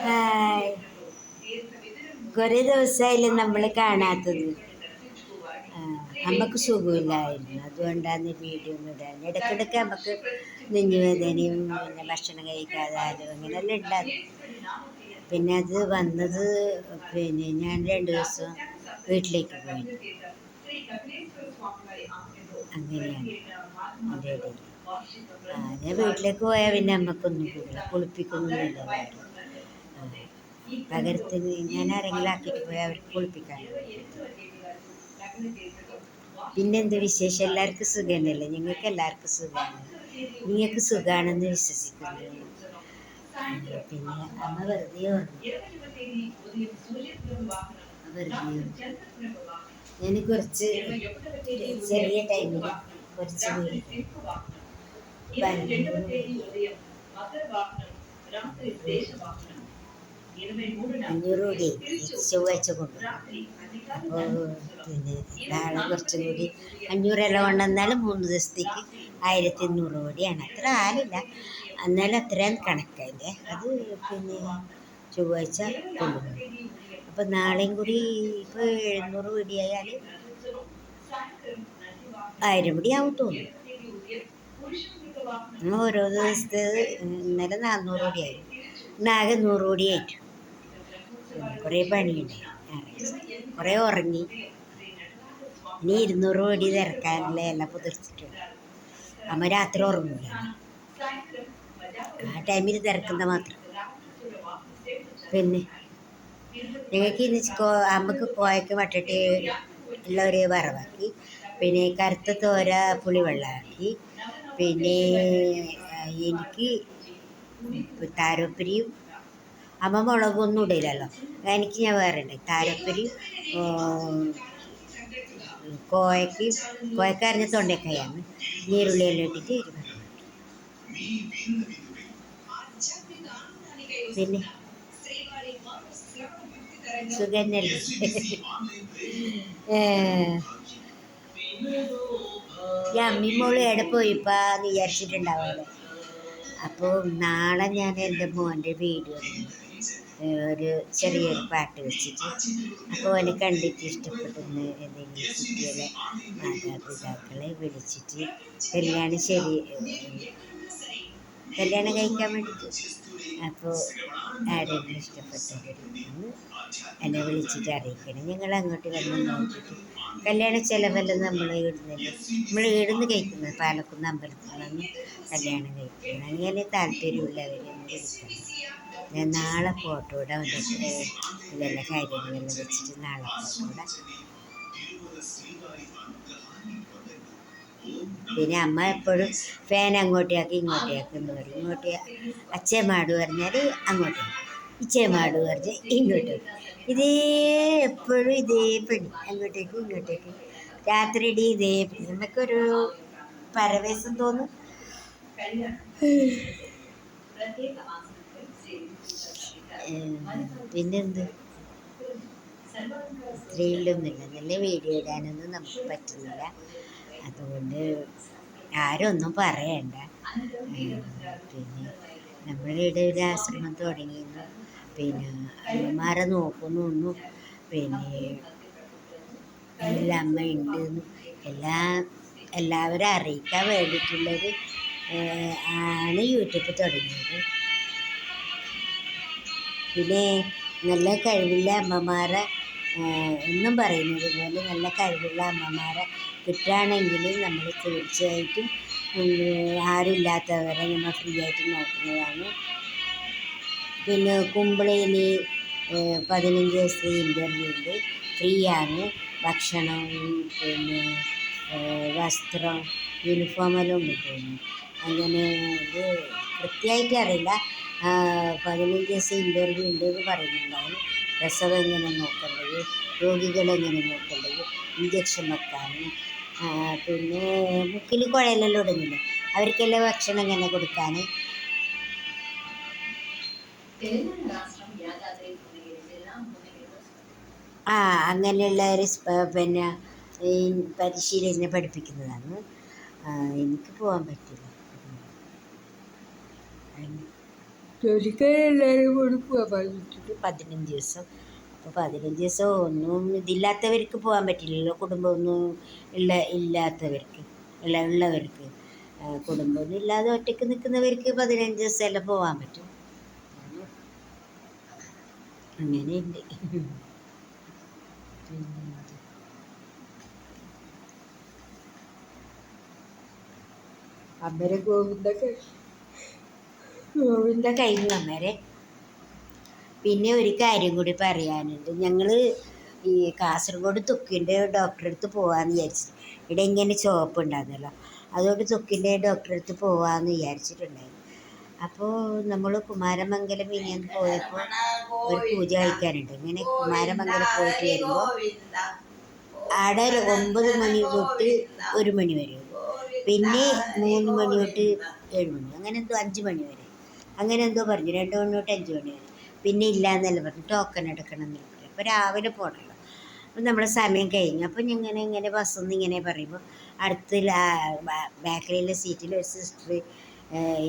Hi. കുറേ ദിവസമായില്ലേ നമ്മൾ കാണാത്തത്. നമുക്ക് സുഖമില്ലായിരുന്നു, അതുകൊണ്ടാണ് വീഡിയോ ഒന്നും ഇടാൻ. ഇടയ്ക്കിടയ്ക്ക് നമുക്ക് നെഞ്ഞുവേദനയും പിന്നെ ഭക്ഷണം കഴിക്കാതായാലും അങ്ങനെയെല്ലാം ഉണ്ടാകും. പിന്നെ അത് വന്നത് പിന്നെ ഞാൻ 2 ദിവസം വീട്ടിലേക്ക് പോയി. അങ്ങനെയാണ് എൻ്റെ ഇടയിൽ. ഞാൻ വീട്ടിലേക്ക് പോയാൽ പിന്നെ അമ്മക്കൊന്നും കൂടില്ല, കുളിപ്പിക്കൊന്നുമില്ല. പകരത്തിന് ഞാൻ ആരെങ്കിലും ആക്കിയിട്ട് പോയാൽ അവർക്ക് കുളിപ്പിക്കാൻ. പിന്നെന്ത് വിശേഷം? എല്ലാവർക്കും സുഖമല്ലേ? ഞങ്ങൾക്ക് എല്ലാവർക്കും സുഖമാണ്. നിങ്ങൾക്ക് സുഖമാണെന്ന് വിശ്വസിക്കുന്നു. പിന്നെ അമ്മ വെറുതെ ഞാൻ കുറച്ച് ചെറിയ ടൈമിൽ കുറച്ച് 500 കൂടി ചൊവ്വാഴ്ച കൊണ്ടുപോകും. അപ്പോൾ പിന്നെ നാളെ കുറച്ചും കൂടി 500 ഇല കൊണ്ടുവന്നാലും 3 ദിവസത്തേക്ക് 1200 കൂടിയാണ്. അത്ര ആരില്ല, എന്നാലും അത്രയും കണക്കതിൻ്റെ. അത് പിന്നെ ചൊവ്വാഴ്ച കൊണ്ടുപോകും. അപ്പം നാളെയും കൂടി ഇപ്പോൾ 700 കൂടിയായാൽ 1000 കൂടിയാവും തോന്നുന്നു. ഓരോ ദിവസത്തെ ഇന്നലെ 400 കൂടിയായി, ഇന്നാകെ 100 കൂടിയായിട്ടു. കുറേ പണിയുണ്ട്, കുറേ ഉറങ്ങി. ഇനി 200 കോടി തിരക്കാനുള്ള എല്ലാം പുതിർത്തിട്ടുണ്ട്. അമ്മ രാത്രി ഉറങ്ങില്ല, ആ ടൈമിൽ തിരക്കുന്ന മാത്രം. പിന്നെ ഞങ്ങൾക്ക് ഇന്ന് അമ്മക്ക് കോയക്ക് വട്ടിട്ട് ഉള്ള ഒരു വറവാക്കി, പിന്നെ കറുത്ത തോര പുളിവെള്ളമാക്കി, പിന്നെ എനിക്ക് താരപ്പരിയും അമ്മ മുളകൊന്നും ഇടില്ലല്ലോ, എനിക്ക് ഞാൻ വേറെ ഉണ്ട് താരപ്പരിയും കോയക്കറിഞ്ഞ തൊണ്ടക്കായാണ് നീരുള്ളിയെല്ലാം ഇട്ടിട്ട് പിന്നെ സുഖന്നല്ലേ? ഈ അമ്മിമോള് എവിടെ പോയിപ്പാന്ന് വിചാരിച്ചിട്ടുണ്ടാവുമല്ലോ. അപ്പോൾ നാളെ ഞാൻ എൻ്റെ മോൻ്റെ വീഡിയോ ഒരു ചെറിയൊരു പാട്ട് വെച്ചിട്ട്, അപ്പോൾ അവനെ കണ്ടിട്ട് ഇഷ്ടപ്പെടുന്ന എന്തെങ്കിലും കുട്ടികളെ മാതാപിതാക്കളെ വിളിച്ചിട്ട് കല്യാണം കഴിക്കാൻ വേണ്ടിയിട്ട്. അപ്പോൾ ആരെങ്കിലും ഇഷ്ടപ്പെട്ടവരെന്ന് എന്നെ വിളിച്ചിട്ട് അറിയിക്കണം. ഞങ്ങൾ അങ്ങോട്ട് വന്ന് നോക്കിയിട്ട് കല്യാണ ചിലവെല്ലാം നമ്മൾ ഇവിടുന്ന് കഴിക്കുന്നത്, പാലക്കുന്ന് അമ്പലത്തിൽ നിന്ന് കല്യാണം കഴിക്കുന്നത്. അങ്ങനെ താല്പര്യമുള്ളവരെ വിളിക്കണം. ഞാൻ നാളെ ഫോട്ടോ ഇടാം, അവൻ്റെ ഇതെല്ലാം കാര്യങ്ങളെല്ലാം വെച്ചിട്ട് നാളെ ഫോട്ടോ ഇടാം. പിന്നെ അമ്മ എപ്പോഴും ഫാൻ അങ്ങോട്ടേക്ക് ഇങ്ങോട്ടേക്ക് എന്ന് പറയും. ഇങ്ങോട്ട് അച്ഛമാട് പറഞ്ഞാൽ അങ്ങോട്ടേക്ക്, ഇച്ചമാട് പറഞ്ഞാൽ ഇങ്ങോട്ടേക്ക്. എപ്പോഴും ഇതേ പണി, അങ്ങോട്ടേക്ക് ഇങ്ങോട്ടേക്ക്. രാത്രി ഇതേ പണി. നമുക്കൊരു പരവേശം തോന്നും. പിന്നെന്ത്, ഇത്രയില്ലൊന്നുമില്ല. നല്ല വീഡിയോ ഇടാനൊന്നും നമുക്ക് പറ്റുന്നില്ല, അതുകൊണ്ട് ആരൊന്നും പറയണ്ട. പിന്നെ നമ്മളിവിടെ ഒരു ആശ്രമം തുടങ്ങിയിരുന്നു, പിന്നെ അമ്മമാരെ നോക്കുന്നു, പിന്നെ എല്ലാ അമ്മ ഉണ്ട് എല്ലാവരും അറിയിക്കാൻ വേണ്ടിയിട്ടുള്ളൊരു ആണ് യൂട്യൂബ് തുടങ്ങിയത്. പിന്നെ നല്ല കഴിവുള്ള അമ്മമാരെ എന്നും പറയുന്നത് പോലെ നല്ല കഴിവുള്ള അമ്മമാരെ കിട്ടുകയാണെങ്കിൽ നമ്മൾ തീർച്ചയായിട്ടും ആരുമില്ലാത്തവരെ നമ്മൾ ഫ്രീ ആയിട്ട് നോക്കുന്നതാണ്. പിന്നെ കുമ്പളയിൽ 15 ദിവസത്തെ ഇൻ്റർവ്യൂ ഉണ്ട്, ഫ്രീ ആണ്. ഭക്ഷണം, പിന്നെ വസ്ത്രം, യൂണിഫോമെല്ലാം കിട്ടുന്നു. അങ്ങനെ ഇത് കൃത്യമായിട്ട് അറിയില്ല. 15 ദിവസം ഇൻ്റർവ്യൂ ഉണ്ടെന്ന് പറയുന്നുണ്ടായിരുന്നു. പ്രസവം എങ്ങനെ നോക്കേണ്ടത്, രോഗികളെങ്ങനെ നോക്കേണ്ടത്, ഇഞ്ചക്ഷൻ വെക്കാൻ, പിന്നെ മുക്കിൽ കുഴലെല്ലാം ഇടുന്നില്ല, അവർക്കെല്ലാം ഭക്ഷണം എങ്ങനെ കൊടുക്കാൻ. അങ്ങനെയുള്ള ഒരു പിന്നെ ഈ പരിശീലനം പഠിപ്പിക്കുന്നതാണ്. എനിക്ക് പോകാൻ പറ്റില്ല. ജോലിക്കാരെല്ലാവരും കൂടി പോകാൻ പറഞ്ഞിട്ടുണ്ട് 15 ദിവസം. അപ്പോൾ 15 ദിവസം ഒന്നും ഇതില്ലാത്തവർക്ക് പോകാൻ പറ്റില്ലല്ലോ, കുടുംബമൊന്നും ഇല്ലാത്തവർക്ക് ഉള്ളവർക്ക്. കുടുംബമൊന്നും ഇല്ലാതെ ഒറ്റയ്ക്ക് നിൽക്കുന്നവർക്ക് 15 ദിവസമെല്ലാം പോകാൻ പറ്റും. അങ്ങനെയുണ്ട്. അമ്മരെ ഗോവിന്ദ കഴിഞ്ഞു അമ്മരെ. പിന്നെ ഒരു കാര്യം കൂടി പറയാനുണ്ട്. ഞങ്ങൾ ഈ കാസർഗോഡ് ത്വക്കിൻ്റെ ഡോക്ടറെ അടുത്ത് പോകാമെന്ന് വിചാരിച്ചു. ഇവിടെ ഇങ്ങനെ ചോപ്പ് ഉണ്ടാകുന്നല്ലോ, അതുകൊണ്ട് ത്വക്കിൻ്റെ ഡോക്ടറെ അടുത്ത് പോകാമെന്ന് വിചാരിച്ചിട്ടുണ്ടായിരുന്നു. അപ്പോൾ നമ്മൾ കുമാരമംഗലം ഇനിയൊന്ന് പോയപ്പോൾ ഒരു പൂജ കഴിക്കാനുണ്ട്. ഇങ്ങനെ കുമാരമംഗലം പോയിട്ട് വരുമ്പോൾ അവിടെ 9 മണി തൊട്ട് 1 മണി വരെ, പിന്നെ 3 മണി തൊട്ട് 7 മണി, അങ്ങനെ എന്തോ 5 മണി വരെ, അങ്ങനെ എന്തോ പറഞ്ഞു. 2 മണി തൊട്ട് 5 മണി വരെ. പിന്നെ ഇല്ലയെന്നല്ല പറഞ്ഞു, ടോക്കൺ എടുക്കണം എന്നല്ല പറഞ്ഞു. അപ്പോൾ രാവിലെ പോകണമല്ലോ. അപ്പോൾ നമ്മുടെ സമയം കഴിഞ്ഞു. അപ്പോൾ ഇങ്ങനെ ബസ്സൊന്നും ഇങ്ങനെ പറയുമ്പോൾ അടുത്ത് ബാക്കിലുള്ള സീറ്റിൽ ഒരു സിസ്റ്റർ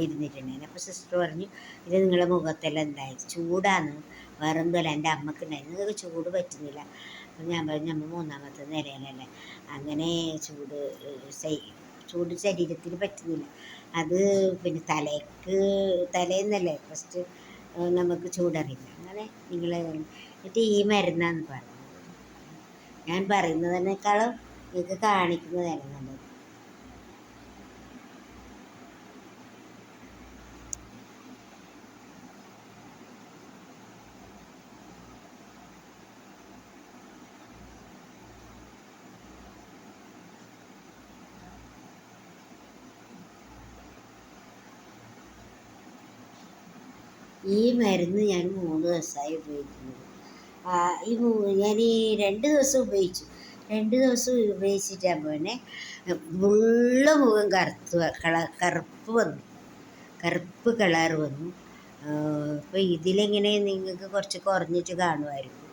ഇരുന്നിട്ടുണ്ടായിരുന്നു. അപ്പോൾ സിസ്റ്റർ പറഞ്ഞു, ഇത് നിങ്ങളുടെ മുഖത്തെല്ലാം എന്തായത്, ചൂടാണ്, വേറെ എന്തോല്ല, എൻ്റെ അമ്മക്കുണ്ടായിരുന്നു, നിങ്ങൾക്ക് ചൂട് പറ്റുന്നില്ല. അപ്പം ഞാൻ പറഞ്ഞു, നമ്മൾ 3ാമത്തെ നിലയിലല്ലേ, അങ്ങനെ ചൂട് ശരീരത്തിന് പറ്റുന്നില്ല, അത് പിന്നെ തലേന്നല്ലേ ഫസ്റ്റ് നമുക്ക് ചൂടറിയില്ല, അങ്ങനെ നിങ്ങൾ എന്നിട്ട് ഈ മരുന്നാന്ന് പറഞ്ഞു. ഞാൻ പറയുന്നതിനേക്കാളും നിങ്ങൾക്ക് കാണിക്കുന്നതാണ് നല്ലത്. ഈ മരുന്ന് ഞാൻ 3 ദിവസമായി ഉപയോഗിക്കുന്നത്. ഞാൻ ഈ 2 ദിവസം ഉപയോഗിച്ചു. 2 ദിവസം ഉപയോഗിച്ചിട്ടാകുമ്പോൾ തന്നെ ഫുള്ള് മുഖം കറുപ്പ് കളർ വന്നു. അപ്പോൾ ഇതിലെങ്ങനെ നിങ്ങൾക്ക് കുറച്ച് കുറഞ്ഞിട്ട് കാണുമായിരിക്കും.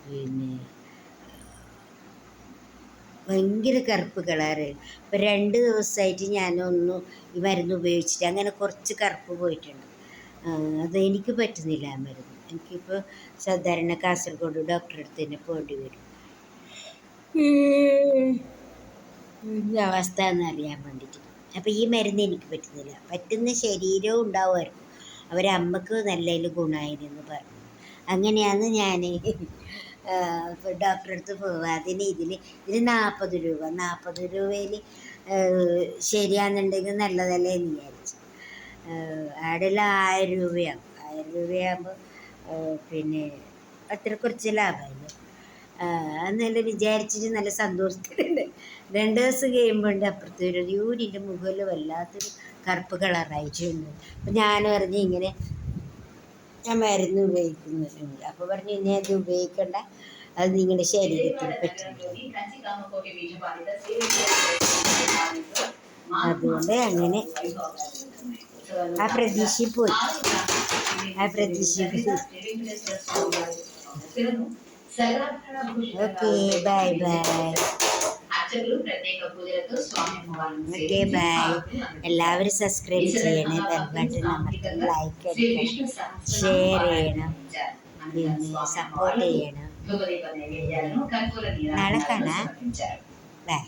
പിന്നെ ഭയങ്കര കറുപ്പ് കളറ്. ഇപ്പോൾ 2 ദിവസമായിട്ട് ഞാനൊന്നും ഈ മരുന്ന് ഉപയോഗിച്ചിട്ട് അങ്ങനെ കുറച്ച് കറുപ്പ് പോയിട്ടുണ്ട്. അത് എനിക്ക് പറ്റുന്നില്ല ആ മരുന്ന്. എനിക്കിപ്പോൾ സാധാരണ കാസർഗോഡ് ഡോക്ടറെ അടുത്ത് തന്നെ പോകേണ്ടി വരും. എൻ്റെ അവസ്ഥ എന്നറിയാൻ വേണ്ടിയിട്ട്. അപ്പോൾ ഈ മരുന്ന് എനിക്ക് പറ്റുന്നില്ല. പറ്റുന്ന ശരീരവും ഉണ്ടാവുമായിരിക്കും, അവരമ്മക്ക് നല്ലതിൽ ഗുണമായിരുന്നു പറഞ്ഞു. അങ്ങനെയാണ് ഞാൻ ഇപ്പോൾ ഡോക്ടറെ അടുത്ത് പോകുക. ഇതിൽ 40 രൂപ, 40 രൂപയിൽ ശരിയാണെന്നുണ്ടെങ്കിൽ നല്ലതല്ലേ എന്ന് വിചാരിച്ചു. ആടെല്ലാം 1000 രൂപയാകും. 1000 രൂപയാകുമ്പോൾ പിന്നെ അത്ര കുറച്ച് ലാഭമായിരുന്നു. എന്നെല്ലാം വിചാരിച്ചിട്ട് നല്ല സന്തോഷത്തിലുണ്ട്. 2 ദിവസം കഴിയുമ്പോൾ ഉണ്ട് അപ്പുറത്ത് ഒരു യൂരിൻ്റെ മുകളിൽ വല്ലാത്തൊരു കറുപ്പ് കളറായിട്ടുണ്ട്. അപ്പം ഞാൻ പറഞ്ഞു, ഇങ്ങനെ ഞാൻ മരുന്ന് ഉപയോഗിക്കുന്നുണ്ട്. അപ്പോൾ പറഞ്ഞു, ഇനി അത് ഉപയോഗിക്കണ്ട, അത് നിങ്ങളുടെ ശരീരത്തിന് പറ്റില്ല. അതുകൊണ്ട് അങ്ങനെ ആ പ്രതീക്ഷയിൽ പോയി. Okay, bye bye. Okay bye. എല്ലാവരും സബ്സ്ക്രൈബ് ചെയ്യണേ, ബെൽ ബട്ടൺ അമർത്തണം, ലൈക്ക് അടിക്കണം, ഷെയർ ചെയ്യണം, പിന്നെ സപ്പോർട്ട് ചെയ്യണം. നാളെ കാണാം. ബൈ.